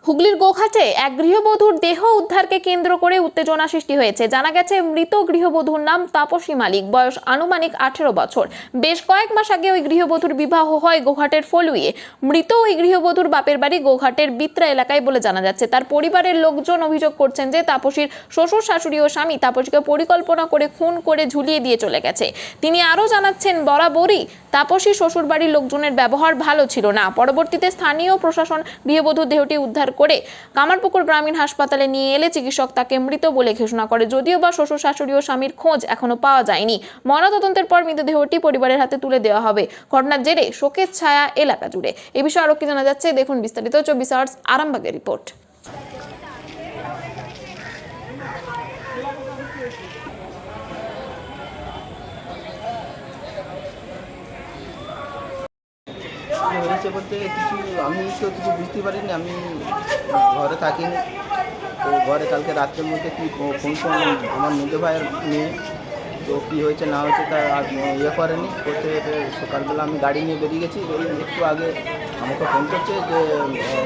হুগলির গোঘাটে এক গৃহবধূর দেহ উদ্ধারকে কেন্দ্র করে উত্তেজনা সৃষ্টি হয়েছে। জানা গেছে, মৃত গৃহবধূর নাম তাপসী মালিক, বয়স আনুমানিক 18 বছর। বেশ কয়েক মাস আগে ওই গৃহবধূর বিবাহ হয় গোঘাটের ফলুয়ে। মৃত ওই গৃহবধূর বাপের বাড়ি গোঘাটের বিত্রা এলাকায় বলে জানা যাচ্ছে। তার পরিবারের লোকজন অভিযোগ করছেন যে তাপসীর শ্বশুর শাশুড়ি ও স্বামী তাপসীকে পরিকল্পনা করে খুন করে ঝুলিয়ে দিয়ে চলে গেছে। তিনি আরও জানাচ্ছেন, বরাবরই তাপসী শ্বশুর বাড়ির লোকজনের ব্যবহার ভালো ছিল না। পরবর্তীতে স্থানীয় প্রশাসন গৃহবধূর দেহটি উদ্ধার করে কামারপুকুর গ্রামীণ হাসপাতালে নিয়ে এলে চিকিৎসক তাকে মৃত বলে ঘোষণা করে। যদিও বা শ্বশুর শাশুড়ি ও স্বামীর খোঁজ এখনো পাওয়া যায়নি। ময়নাতদন্তের পর মৃতদেহটি পরিবারের হাতে তুলে দেওয়া হবে। ঘটনার জেরে শোকের ছায়া এলাকা জুড়ে। এ বিষয়ে আরো কি জানা যাচ্ছে, দেখুন বিস্তারিত 24 আওয়ার্স আরামবাগের রিপোর্ট। হয়েছে বলতে কিছু আমি তো কিছু বুঝতে পারিনি। আমি ঘরে থাকিনি, তো ঘরে কালকে রাত্রের মধ্যে কি ফোন আমার মেজো ভাইয়ের মেয়ে, তো কী হয়েছে না হয়েছে তা ইয়ে করেনি। করতে সকালবেলা আমি গাড়ি নিয়ে বেরিয়ে গেছি। একটু আগে আমাকে ফোন করছে যে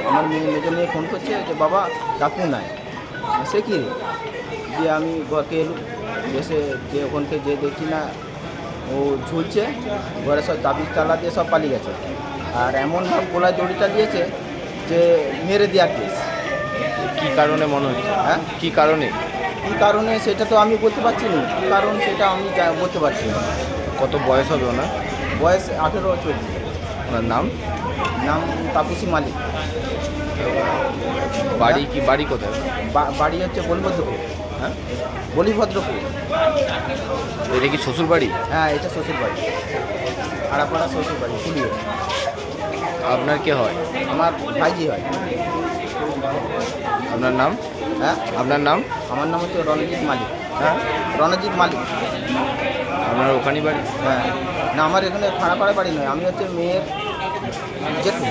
আমার মেজো মেয়ে ফোন করছে যে বাবা কাকু নাই। সে কি দিয়ে আমি ঘরকে এলুম, এসে যে ওখানকে যে দেখি না ও ঝুলছে, ঘরে সব তাবিজ তালা দিয়ে সব পালিয়ে গেছে। আর এমনভাবে গলায় দড়িটা দিয়েছে যে মেরে দেওয়ার কেস। কী কারণে মনে হচ্ছে? হ্যাঁ, কী কারণে? কী কারণে সেটা তো আমি বলতে পারছি না। কী কারণ সেটা আমি বলতে পারছি না। কত বয়স হবে ওনার? বয়স 18 চলছে। ওনার নাম? নাম তাপসী মালিক। বাড়ি কি বাড়ি কোথায়? বাড়ি হচ্ছে বলিভদ্রপুর। হ্যাঁ, বলিভদ্রপুর। এটা কি শ্বশুর বাড়ি? হ্যাঁ, এটা শ্বশুর বাড়ি, আড়াপাড়া শ্বশুর বাড়ি ফুলিয়ে। আপনার কে হয়? আমার ভাইজি হয়। আপনার নাম? হ্যাঁ, আপনার নাম? আমার নাম হচ্ছে রণজিৎ মালিক। হ্যাঁ, রণজিৎ মালিক। আপনার ওখানেই বাড়ি? হ্যাঁ, না আমার এখানে খাড়াপাড়া বাড়ি নয়, আমি হচ্ছে মেয়ের জেঠু।